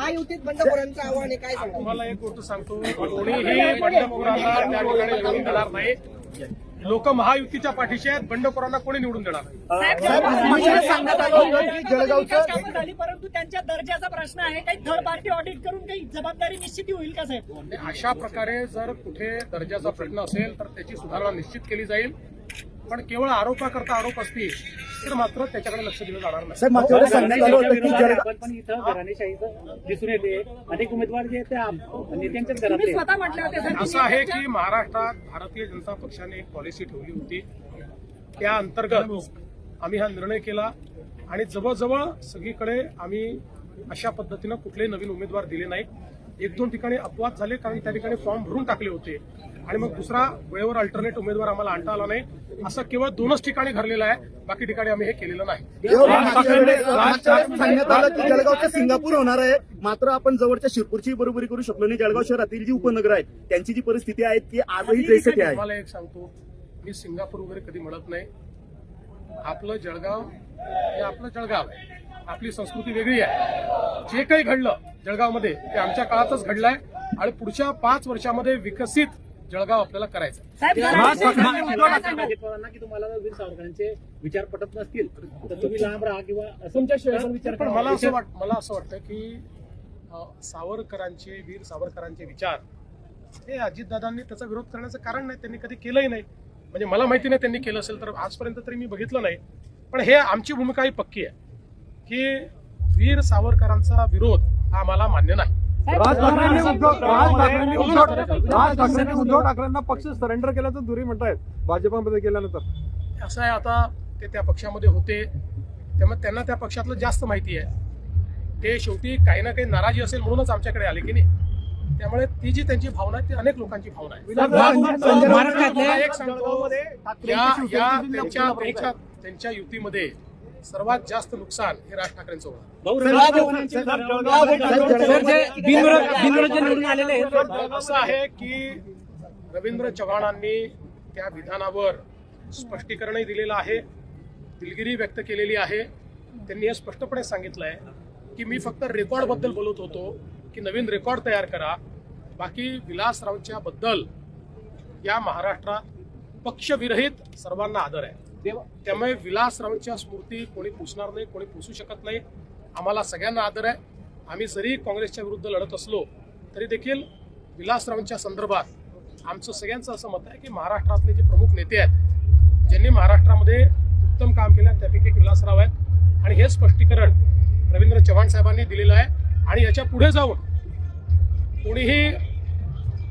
महायुतीत बंडखोरांचं आव्हान आहे, काय सांगतो? तुम्हाला एक गोष्ट सांगतो, कोणीही बंडखोरांना त्या ठिकाणी निवडून देणार नाही. लोक महायुतीच्या पाठीशी आहेत, बंडखोरांना कोणी निवडून देणार नाही. परंतु त्यांच्या दर्जाचा प्रश्न आहे. काही थर्ड पार्टी ऑडिट करून काही जबाबदारी निश्चित होईल का साहेब? अशा प्रकारे जर कुठे दर्जाचा प्रश्न असेल तर त्याची सुधारणा निश्चित केली जाईल. पण केवळ आरोपाकरता आरोप असतील तर मात्र त्याच्याकडे लक्ष दिलं जाणार नाही. पण इथं घराणेशाहीचं दिसून येते. अनेक उमेदवार जे आहेत नेत्यांच्याच घरातले स्वतः म्हटले होते. असं आहे की महाराष्ट्रात भारतीय जनता पक्षाने एक पॉलिसी ठेवली होती. त्या अंतर्गत आम्ही हा निर्णय केला आणि जवळजवळ सगळीकडे आम्ही अशा पद्धतीनं कुठलेही नवीन उमेदवार दिले नाही. एक दोन ठिकाणी अपवाद झाले, कारण त्या ठिकाणी फॉर्म भरून टाकले होते आणि मग दुसरा वेळेवर अल्टरनेट उमेदवार आम्हाला आणता आला नाही. असं केवळ 2च ठिकाणी घडलेलं आहे, बाकी ठिकाणी आम्ही हे केलेलं नाही. सांगण्यात आलं की जळगावचं सिंगापूर होणार आहे, मात्र आपण जवळच्या शिरपूरची बरोबरी करू शकलो नाही. जळगाव शहरातील जी उपनगर आहेत त्यांची जी परिस्थिती आहे ती आजही जैसे आहे. मला एक सांगतो, मी सिंगापूर वगैरे कधी म्हणत नाही. आपलं जळगाव हे आपलं जळगाव आहे, आपली संस्कृती वेगळी आहे. जे काही घडलं जळगावमध्ये ते आमच्या काळातच घडलंय आणि पुढच्या 5 वर्षामध्ये विकसित जळगाव आपल्याला करायचं. की तुम्हाला वीर सावरकरांचे विचार पटत नसतील तर तुम्ही लांब राहा किंवा तुमच्या शहराचा विचार पण मला असं वाटतं की सावरकरांचे, वीर सावरकरांचे विचार हे अजितदादांनी त्याचा विरोध करण्याचं कारण नाही. त्यांनी कधी केलंही नाही. म्हणजे मला माहिती नाही त्यांनी केलं असेल तर, आजपर्यंत तरी मी बघितलं नाही. पण हे आमची भूमिका ही पक्की आहे की वीर सावरकरांचा विरोध हा आम्हाला मान्य नाही. राज ठाकरेंनी उद्धव ठाकरेंना पक्ष सरेंडर केल्याचं दुरी म्हणतायत भाजपामध्ये गेल्यानंतर. असं आहे, आता ते त्या पक्षामध्ये होते त्यामुळे त्यांना त्या पक्षातलं जास्त माहिती आहे. ते शेवटी काही ना काही नाराजी असेल म्हणूनच आमच्याकडे आले की नाही. त्यामुळे ती जी त्यांची भावना आहे ती अनेक लोकांची भावना आहे. एक सांगतो, त्यांच्या युतीमध्ये सर्वात जास्त नुकसान हे राज ठाकरेंचं होणार. असं आहे की रवींद्र चव्हाणांनी त्या विधानावर स्पष्टीकरणही दिलेलं आहे, दिलगिरी व्यक्त केलेली आहे. त्यांनी हे स्पष्टपणे सांगितलंय की मी फक्त रेकॉर्ड बद्दल बोलत होतो की नवीन रेकॉर्ड तयार करा, बाकी विलासरावांच्या बद्दल या महाराष्ट्रात पक्षविरहित सर्वांना आदर आहे. त्यामुळे विलासरावांच्या स्मृती कोणी पुसणार नाही, कोणी पुसू शकत नाही. आम्हाला सगळ्यांना आदर आहे. आम्ही जरी काँग्रेसच्या विरुद्ध लढत असलो तरी देखील विलासरावांच्या संदर्भात आमचं सगळ्यांचं असं मत आहे की महाराष्ट्रातले जे प्रमुख नेते आहेत, ज्यांनी महाराष्ट्रामध्ये उत्तम काम केलं, त्यापैकी एक विलासराव आहेत. आणि हे स्पष्टीकरण रवींद्र चव्हाण साहेबांनी दिलेलं आहे. आणि याच्या पुढे जाऊन कोणीही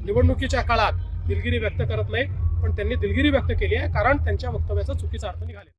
निवडणुकीच्या काळात दिलगिरी व्यक्त करत नाही, पण त्यांनी दिलगिरी व्यक्त केली आहे कारण त्यांच्या वक्तव्याचा चुकीचा अर्थ निघाला.